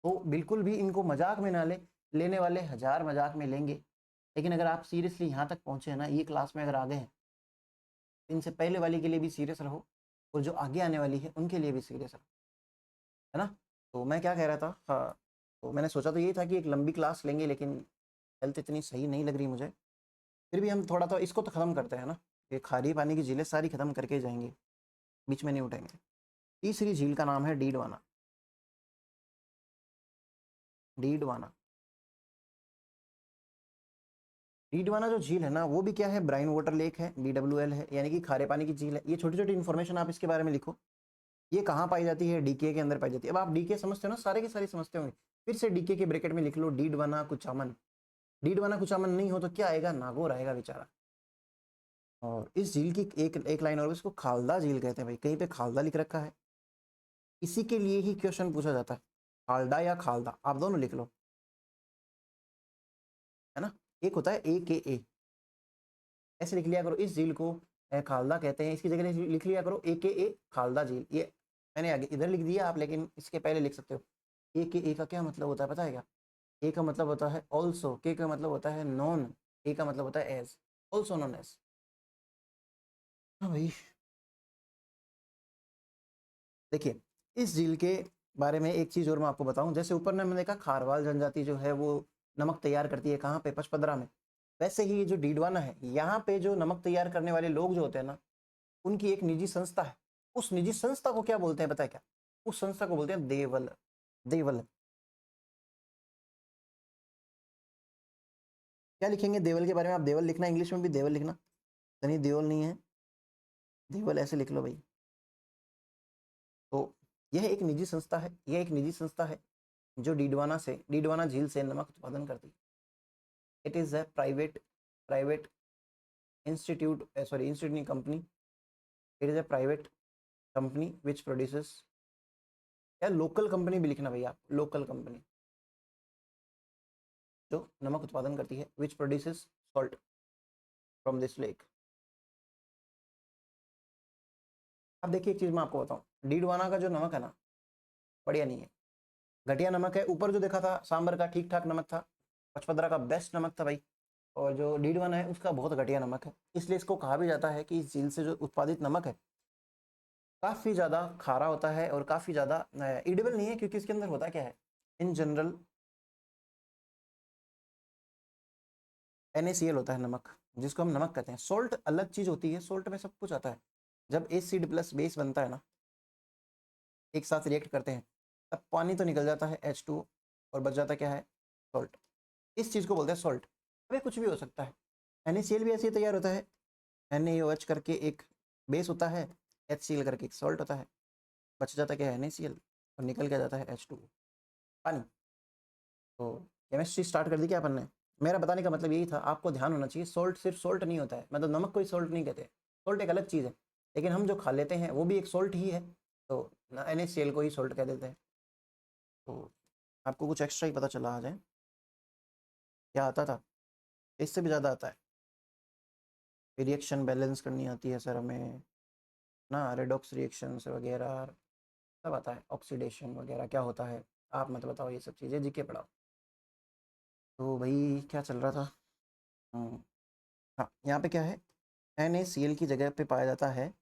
तो बिल्कुल भी इनको मजाक में ना ले, लेने वाले हज़ार मजाक में लेंगे, लेकिन अगर आप सीरियसली यहाँ तक पहुँचे हैं ना, ये क्लास में अगर आ गए हैं, इनसे पहले वाली के लिए भी सीरियस रहो, और जो आगे आने वाली है उनके लिए भी सीरियस रहो, है ना। तो मैं क्या कह रहा था, हाँ, तो मैंने सोचा तो यही था कि एक लंबी क्लास लेंगे, लेकिन हेल्थ इतनी सही नहीं लग रही मुझे। फिर भी हम थोड़ा तो इसको तो ख़त्म करते हैं ना, ये खारी पानी की झीलें सारी ख़त्म करके जाएंगे, बीच में नहीं उठेंगे। तीसरी झील का नाम है डीडवाना, डीडवाना। डीडवाना जो झील है ना, वो भी क्या है, ब्राइन वाटर लेक है, BWL है, यानी कि खारे पानी की झील है। ये छोटी छोटी इन्फॉर्मेशन आप इसके बारे में लिखो। ये कहाँ पाई जाती है, डीके के अंदर पाई जाती है। अब आप डीके समझते हो ना, सारे के सारे समझते होंगे, फिर से डीके के ब्रैकेट में लिख लो डीडवाना कुचामन। डीडवाना कुचामन नहीं हो तो क्या आएगा, नागौर आएगा बेचारा। और इस झील की एक एक लाइन और, इसको खालदा झील कहते हैं भाई, कहीं पे खालदा लिख रखा है, इसी के लिए ही क्वेश्चन पूछा जाता है, खालडा या खालदा, आप दोनों लिख लो, है ना। एक होता है AKA, ऐसे लिख लिया करो, इस झील को खालदा कहते हैं, इसकी जगह लिख लिया करो AKA खालदा झील। ये मैंने आगे इधर लिख दिया आप, लेकिन इसके पहले लिख सकते हो। AKA का क्या मतलब होता है पता है क्या? ए का मतलब होता है ऑल्सो, के का मतलब होता है नॉन, ए का मतलब होता है एज, ऑल्सो नॉन एज। हाँ भाई, देखिए इस झील के बारे में एक चीज़ और मैं आपको बताऊं। जैसे ऊपर ने मैंने देखा खारवाल जनजाति जो है वो नमक तैयार करती है कहाँ पे, पचपदरा में। वैसे ही ये जो डीडवाना है, यहाँ पे जो नमक तैयार करने वाले लोग जो होते हैं ना, उनकी एक निजी संस्था है। उस निजी संस्था को क्या बोलते हैं पता है क्या? उस संस्था को बोलते हैं देवल। देवल। क्या लिखेंगे देवल के बारे में? आप देवल लिखना, इंग्लिश में भी देवल लिखना, सनी देवल नहीं है, देवल ऐसे लिख लो भाई। तो यह एक निजी संस्था है, यह एक निजी संस्था है जो डीडवाना झील से नमक उत्पादन करती है। It is a private institute, sorry institute नहीं, company. It is a private company which produces, या लोकल कंपनी भी लिखना भैया आप, लोकल कंपनी जो नमक उत्पादन करती है, which produces salt from this lake. अब देखिए एक चीज मैं आपको बताऊं, डीडवाना का जो नमक है ना, बढ़िया नहीं है, घटिया नमक है। ऊपर जो देखा था सांबर का ठीक ठाक नमक था, पचपदरा का बेस्ट नमक था भाई, और जो डीडवाना है उसका बहुत घटिया नमक है। इसलिए इसको कहा भी जाता है कि इस झील से जो उत्पादित नमक है काफ़ी ज़्यादा खारा होता है और काफ़ी ज़्यादा ईडेबल नहीं है, क्योंकि इसके अंदर होता क्या है इन जनरल, NaCl होता है नमक, जिसको हम नमक कहते हैं। सोल्ट अलग चीज़ होती है, सोल्ट में सब कुछ आता है। जब एसिड प्लस बेस बनता है ना, एक साथ रिएक्ट करते हैं, तब पानी तो निकल जाता है H2, और बच जाता क्या है, सॉल्ट। इस चीज़ को बोलते हैं सॉल्ट। अभी कुछ भी हो सकता है, NaCl भी ऐसे ही तैयार होता है, NaOH करके एक बेस होता है, HCl करके एक सॉल्ट होता है, बच जाता क्या है NaCl, और निकल के जाता है H2, पानी। तो केमिस्ट्री स्टार्ट कर दी क्या अपन ने? मेरा बताने का मतलब यही था, आपको ध्यान होना चाहिए, सॉल्ट सिर्फ सॉल्ट नहीं होता है, मतलब नमक को ही सॉल्ट नहीं कहते, सॉल्ट एक अलग चीज़ है, लेकिन हम जो खा लेते हैं वो भी एक सॉल्ट ही है, तो NaCl को ही सॉल्ट कह देते हैं। तो आपको कुछ एक्स्ट्रा ही पता चला आ जाए, क्या आता था, इससे भी ज़्यादा आता है। रिएक्शन बैलेंस करनी आती है सर हमें ना, रेडॉक्स रिएक्शंस वगैरह सब आता है, ऑक्सीडेशन वगैरह क्या होता है, आप मत बताओ, ये सब चीज़ें जीके पढ़ाओ। तो भाई क्या चल रहा था? हम्म, हाँ यहाँ पे क्या है, NaCl की जगह पे पाया जाता है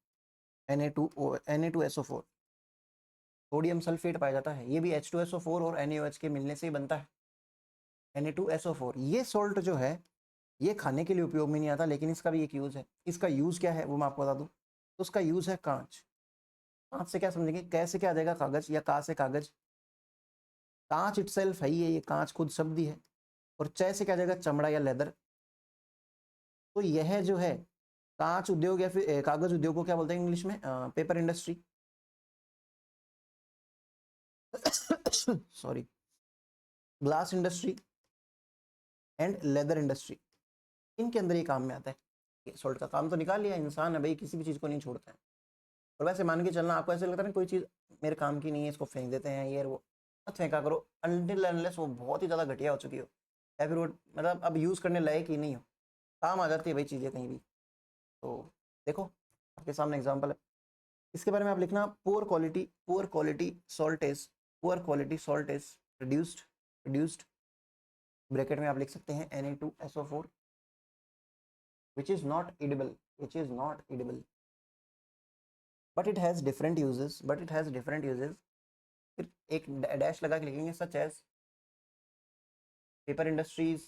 Na2SO4, सोडियम सल्फेट पाया जाता है। ये भी H2SO4 और NaOH के मिलने से ही बनता है Na2SO4। ये सॉल्ट जो है ये खाने के लिए उपयोग में नहीं आता, लेकिन इसका भी एक यूज़ है। इसका यूज़ क्या है वो मैं आपको बता दूँ। तो उसका यूज़ है कांच। कांच से क्या समझेंगे, कैसे क्या आ जाएगा कागज, या का से कागज, कांच इटसेल्फ है ही है, ये कांच खुद शब्द ही है। और च से क्या आ जाएगा, चमड़ा या लेदर। तो यह जो है कांच उद्योग या फिर कागज उद्योग को क्या बोलते हैं इंग्लिश में, paper industry. Sorry, glass industry and leather industry, इनके अंदर ये काम में आता है। सॉल्ट का काम तो निकाल लिया, इंसान है भाई, किसी भी चीज़ को नहीं छोड़ता है। और वैसे मान के चलना, आपको ऐसे लगता है ना कोई चीज़ मेरे काम की नहीं है, इसको फेंक देते हैं, ये वो मत फेंका करो, अनटिल अनलेस वो बहुत ही ज़्यादा घटिया हो चुकी हो, या फिर वो मतलब अब यूज़ करने लायक ही नहीं हो, काम आ जाती है भाई चीज़ें कहीं भी। तो देखो आपके सामने एग्जाम्पल है, इसके बारे में आप लिखना, poor quality salt is reduced, bracket में आप लिख सकते हैं Na2SO4 which is not edible, which is not edible, but it has different uses, फिर एक डैश लगा के लिखेंगे, such as paper industries,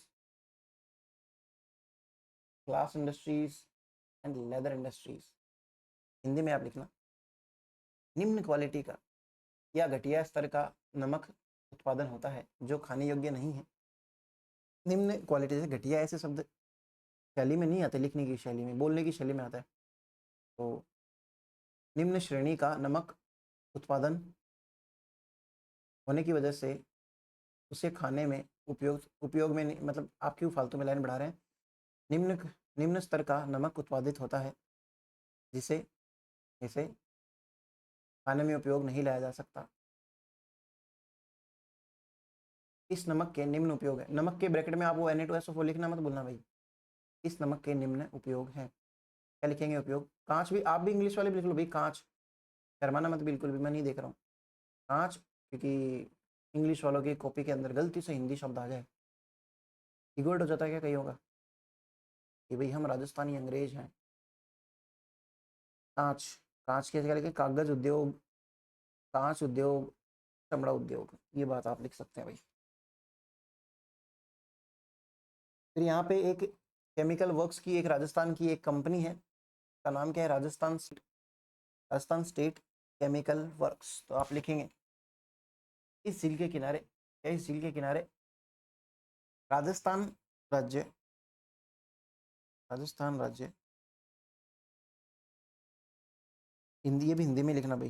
glass industries and leather industries. Hindi में आप लिखना, निम्न क्वालिटी का या घटिया स्तर का नमक उत्पादन होता है जो खाने योग्य नहीं है। निम्न क्वालिटी से घटिया ऐसे शब्द शैली में नहीं आते, लिखने की शैली में, बोलने की शैली में आता है। तो निम्न श्रेणी का नमक उत्पादन होने की वजह से उसे खाने में उपयोग में नहीं, मतलब आप क्यों फालतू में लाइन बढ़ा रहे हैं। निम्न निम्न स्तर का नमक उत्पादित होता है जिसे इसे खाने में उपयोग नहीं लाया जा सकता। इस नमक के निम्न उपयोग है, नमक के ब्रैकेट में आप वो Na2SO4 लिखना मत भूलना भाई। इस नमक के निम्न उपयोग है, क्या लिखेंगे उपयोग, कांच भी आप भी इंग्लिश वाले भी लिख लो भाई, कांच, शर्माना मत बिल्कुल भी, मैं नहीं देख रहा हूँ कांच, क्योंकि इंग्लिश वालों की कॉपी के अंदर गलती से हिंदी शब्द आ जाए, कीवर्ड हो जाता है क्या कहीं होगा कि भाई हम राजस्थानी अंग्रेज हैं। कांच, कांच के जगह लिखिए कागज उद्योग, कांच उद्योग, चमड़ा उद्योग, ये बात आप लिख सकते हैं भाई। फिर यहाँ पे एक केमिकल वर्क्स की एक राजस्थान की एक कंपनी है, का नाम क्या है, राजस्थान स्टेट केमिकल वर्क्स। तो आप लिखेंगे इस झील के किनारे, इस झील के किनारे राजस्थान राज्य, राजस्थान राज्य, हिंदी, ये भी हिंदी में लिखना भाई,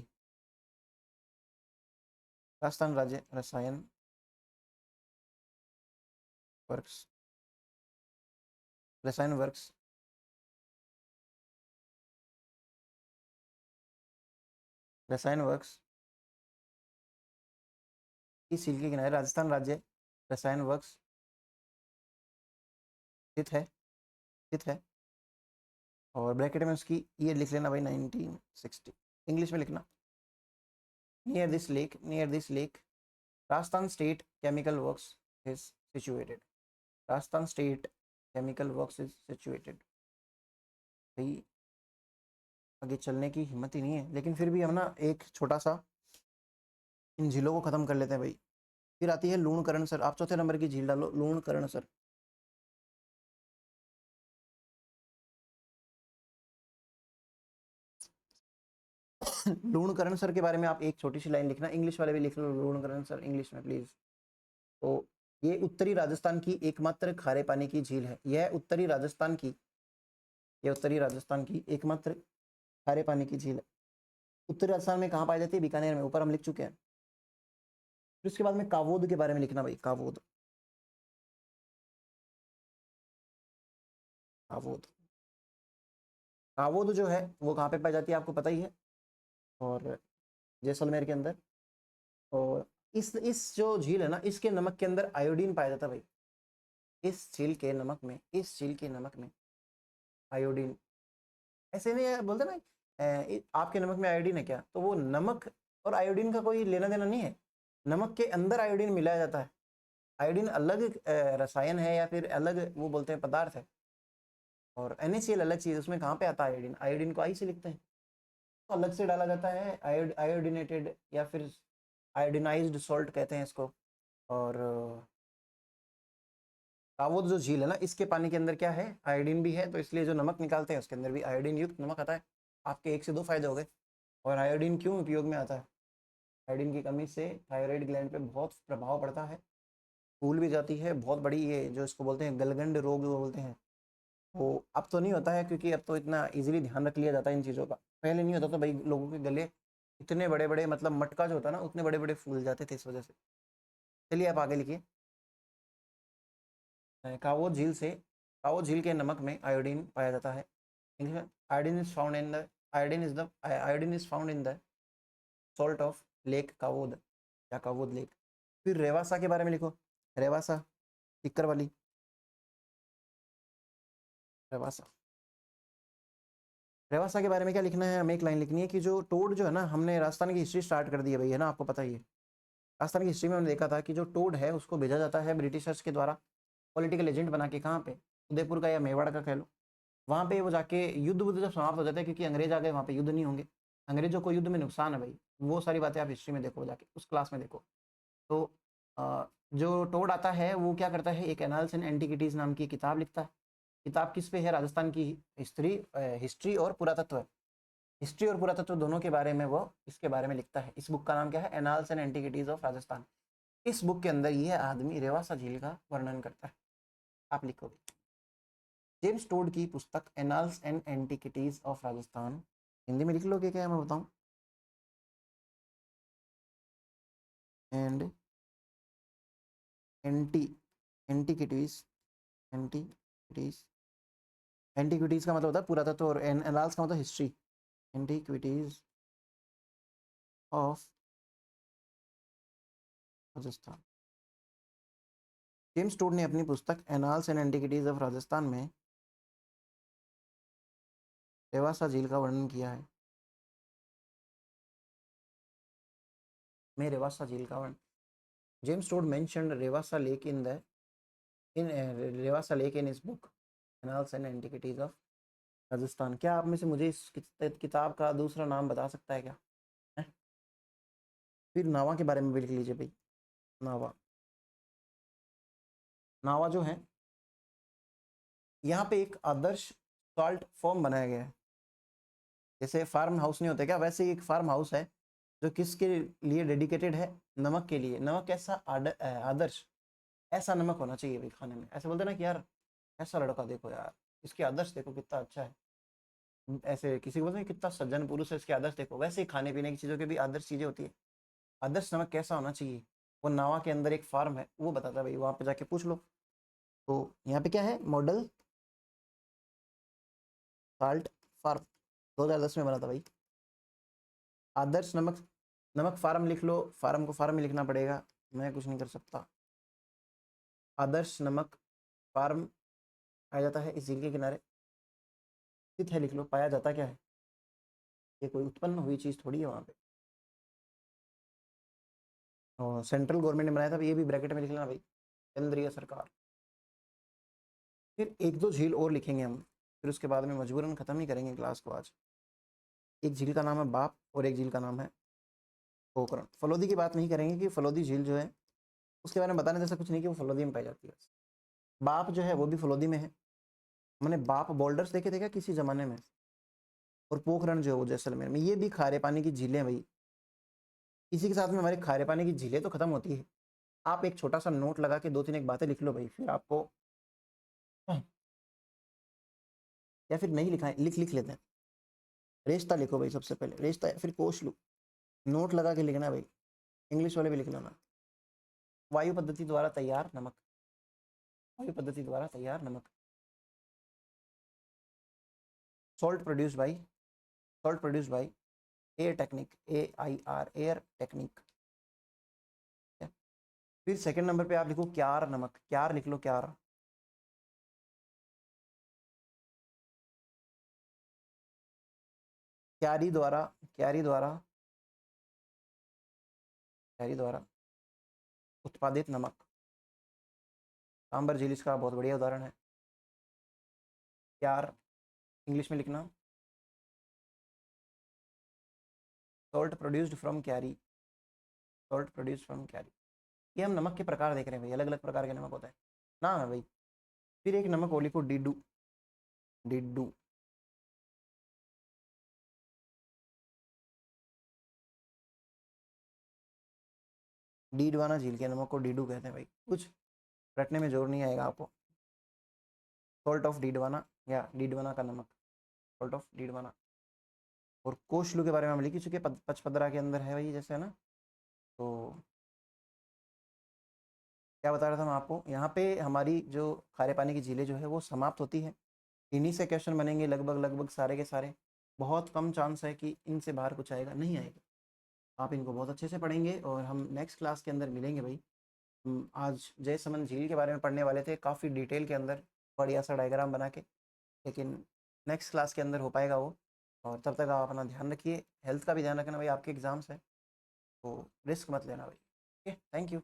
राजस्थान राज्य रसायन वर्क्स, रसायन वर्क्स, रसायन वर्क्स इस झील के किनारे राजस्थान राज्य रसायन वर्क्स स्थित है, स्थित है। और ब्रैकेट में उसकी ये लिख लेना भाई 1960, इंग्लिश में लिखना, near this lake, near this lake Rajasthan state chemical works is situated, Rajasthan state chemical works is situated. भाई आगे चलने की हिम्मत ही नहीं है, लेकिन फिर भी हम ना एक छोटा सा इन झीलों को खत्म कर लेते हैं भाई। फिर आती है लूणकरणसर, आप चौथे नंबर की झील डालो लूणकरणसर। लूणकरणसर के बारे में आप एक छोटी सी लाइन लिखना, इंग्लिश वाले भी लिख लो लूणकरणसर इंग्लिश में प्लीज। तो ये उत्तरी राजस्थान की एकमात्र खारे पानी की झील है, यह उत्तरी राजस्थान की, यह उत्तरी राजस्थान की एकमात्र खारे पानी की झील है। उत्तरी राजस्थान में कहाँ पाई जाती है, बीकानेर में, ऊपर हम लिख चुके हैं। फिर उसके बाद में कावोद के बारे में लिखना भाई, कावोद, कावोद, कावोद जो है वो कहाँ पे पाई जाती है आपको पता ही है, और जैसलमेर के अंदर। और इस जो झील है ना, इसके नमक के अंदर आयोडीन पाया जाता है भाई, इस झील के नमक में, इस झील के नमक में आयोडीन। ऐसे नहीं बोलते ना आपके नमक में आयोडीन है क्या, तो वो नमक और आयोडीन का कोई लेना देना नहीं है, नमक के अंदर आयोडीन मिलाया जाता है। आयोडीन अलग रसायन है या फिर अलग वो बोलते हैं पदार्थ है, और NaCl अलग चीज़, उसमें कहाँ पे आता है आयोडीन, आयोडीन को आई से लिखते हैं, तो अलग से डाला जाता है आयोडीनेटेड या फिर आयोडीनाइज्ड सॉल्ट कहते हैं इसको। और कावोद जो झील है ना, इसके पानी के अंदर क्या है, आयोडीन भी है, तो इसलिए जो नमक निकालते हैं उसके अंदर भी आयोडीन युक्त नमक आता है। आपके एक से दो फायदे हो गए। और आयोडीन क्यों उपयोग में आता है, आयोडीन की कमी से थायराइड ग्लैंड पे बहुत प्रभाव पड़ता है, फूल भी जाती है बहुत बड़ी, ये जो इसको बोलते हैं गलगंड रोग जो बोलते हैं, वो अब तो नहीं होता है क्योंकि अब तो इतना इजीली ध्यान रख लिया जाता है इन चीज़ों का। पहले नहीं होता था भाई, लोगों के गले इतने बड़े बड़े, मतलब मटका जो होता है ना, उतने बड़े बड़े फूल जाते थे इस वजह से। चलिए आप आगे लिखिए। कावो झील से, कावो झील के नमक में आयोडीन पाया जाता है। Iodine is found in the, iodine is found in the salt of lake Kavod या कावोद लेक। फिर रेवासा के बारे में लिखो, रेवासा, टिक्कर वाली रेवासा। रेवासा के बारे में क्या लिखना है, हमें एक लाइन लिखनी है कि जो टोड जो है ना, हमने राजस्थान की हिस्ट्री स्टार्ट कर दी है भाई, है ना, आपको पता ही है। राजस्थान की हिस्ट्री में हमने देखा था कि जो टोड है उसको भेजा जाता है ब्रिटिशर्स के द्वारा पॉलिटिकल एजेंट बना के, कहाँ पे, उदयपुर का या मेवाड़ का कह लो। वहाँ पे वो जाके युद्ध बुद्ध जब समाप्त हो जाता है, क्योंकि अंग्रेज आ गए, वहाँ पे युद्ध नहीं होंगे, अंग्रेजों को युद्ध में नुकसान है भाई, वो सारी बातें आप हिस्ट्री में देखो जाके, उस क्लास में देखो। तो जो टोड आता है वो क्या करता है, एक एनाल्स एंड एंटिकिटीज नाम की किताब लिखता है। किताब किस पे है, राजस्थान की हिस्ट्री, हिस्ट्री और पुरातत्व, हिस्ट्री और पुरातत्व दोनों के बारे में वो इसके बारे में लिखता है। इस बुक का नाम क्या है, annals and antiquities of Rajasthan. इस बुक के अंदर ये आदमी रेवासा झील का वर्णन करता है, आप लिखोगे जेम्स टोड की पुस्तक annals and antiquities of Rajasthan, Hindi में लिख लोगे क्या, मैं बताऊं, and anti antiquities, antiquities, antiquities का मतलब होता है पुरातत्व, और एनाल्स का मतलब history, antiquities of Rajasthan. James Tod ने अपनी पुस्तक annals and antiquities of Rajasthan में रेवासा झील का वर्णन किया है, मैं रेवासा झील का वर्णन, James Tod mentioned Rewasa lake in the, in Rewasa lake in his book Annals and antiquities of Rajasthan. क्या आप में से मुझे इस किताब का दूसरा नाम बता सकता है क्या? है? फिर नावा के बारे में भी लिख लीजिए भाई। नावा, नावा जो है, यहाँ पे एक आदर्श सॉल्ट फॉर्म बनाया गया है। जैसे फार्म हाउस नहीं होते क्या, वैसे ही एक फार्म हाउस है जो किसके लिए डेडिकेटेड है? नमक के लिए। नमक कैसा? आदर्श, ऐसा नमक होना चाहिए भाई खाने में। ऐसे बोलते ना कि यार ऐसा लड़का देखो यार, इसके आदर्श देखो कितना अच्छा है। ऐसे किसी को बोलते हैं कितना सज्जन पुरुष है, इसके आदर्श देखो। वैसे ही खाने पीने की चीज़ों के भी आदर्श चीज़ें होती है। आदर्श नमक कैसा होना चाहिए, वो नावा के अंदर एक फार्म है वो बताता है भाई, वहाँ पे जाके पूछ लो। तो यहाँ पे क्या है? मॉडल साल्ट फार्म 2010 में बना था भाई। आदर्श नमक, नमक फार्म लिख लो। फार्म को फार्म ही लिखना पड़ेगा, मैं कुछ नहीं कर सकता। आदर्श नमक फार्म पाया जाता है इस झील के किनारे, स्थित है लिख लो। पाया जाता क्या है? ये कोई उत्पन्न हुई चीज़ थोड़ी है वहाँ पे। और सेंट्रल गवर्नमेंट ने बनाया था, ये भी ब्रैकेट में लिख लेना भाई, केंद्रीय सरकार। फिर एक दो झील और लिखेंगे हम, फिर उसके बाद में मजबूरन ख़त्म ही करेंगे क्लास को आज। एक झील का नाम है बाप और एक झील का नाम है पोखरण। फलोदी की बात नहीं करेंगे कि फलोदी झील जो है उसके बारे में बताने जैसा कुछ नहीं कि वो फलोदी में पाई जाती है। बाप जो है वो भी फलोदी में है। मैंने बाप बोल्डर्स देखे थे क्या किसी ज़माने में? और पोखरण जो है वो जैसलमेर में। ये भी खारे पानी की झीलें भाई। इसी के साथ में हमारे खारे पानी की झीलें तो ख़त्म होती है। आप एक छोटा सा नोट लगा के दो तीन एक बातें लिख लो भाई, फिर आपको, या फिर नहीं लिखा है, लिख लिख लेते हैं। रेश्ता लिखो भाई सबसे पहले, रेश्ता या फिर कोश लो, नोट लगा के लिखना भाई। इंग्लिश वाले भी लिख लेना। वायु पद्धति द्वारा तैयार नमक, वायु पद्धति द्वारा तैयार नमक। Salt produce by, salt produce by air technique, AIR, air technique. फिर सेकंड नंबर पे आप लिखो क्यार नमक, क्यार लिख लो, क्यार। क्यारी द्वारा, क्यारी द्वारा, क्यारी द्वारा उत्पादित नमक। सांबर झील इसका बहुत बढ़िया उदाहरण है। क्यार इंग्लिश में लिखना, सॉल्ट प्रोड्यूस्ड फ्रॉम क्यारी, सॉल्ट प्रोड्यूस्ड फ्रॉम क्यारी। ये हम नमक के प्रकार देख रहे हैं भाई, अलग अलग प्रकार के नमक होते हैं, नाम है भाई। फिर एक नमक और लिखो, डिडू, डिडू। डीडवाना झील के नमक को डीडू कहते हैं भाई, कुछ रटने में जोर नहीं आएगा आपको। सॉल्ट ऑफ डीडवाना या डीडवाना का नमक, सॉल्ट ऑफ डीडवाना। और कोशलू के बारे में हम लिख ही चुके, पचपदरा के अंदर है भाई, जैसे है ना। तो क्या बता रहा था मैं आपको, यहाँ पे हमारी जो खारे पानी की झीलें जो है वो समाप्त होती है। इन्हीं से क्वेश्चन बनेंगे लगभग लगभग सारे के सारे। बहुत कम चांस है कि इनसे बाहर कुछ आएगा, नहीं आएगा। आप इनको बहुत अच्छे से पढ़ेंगे और हम नेक्स्ट क्लास के अंदर मिलेंगे भाई। आज जयसमंद झील के बारे में पढ़ने वाले थे काफ़ी डिटेल के अंदर, बढ़िया सा डायग्राम बना के, लेकिन नेक्स्ट क्लास के अंदर हो पाएगा वो। और तब तक आप अपना ध्यान रखिए, हेल्थ का भी ध्यान रखना भाई, आपके एग्ज़ाम्स है तो रिस्क मत लेना भाई। Okay, thank you.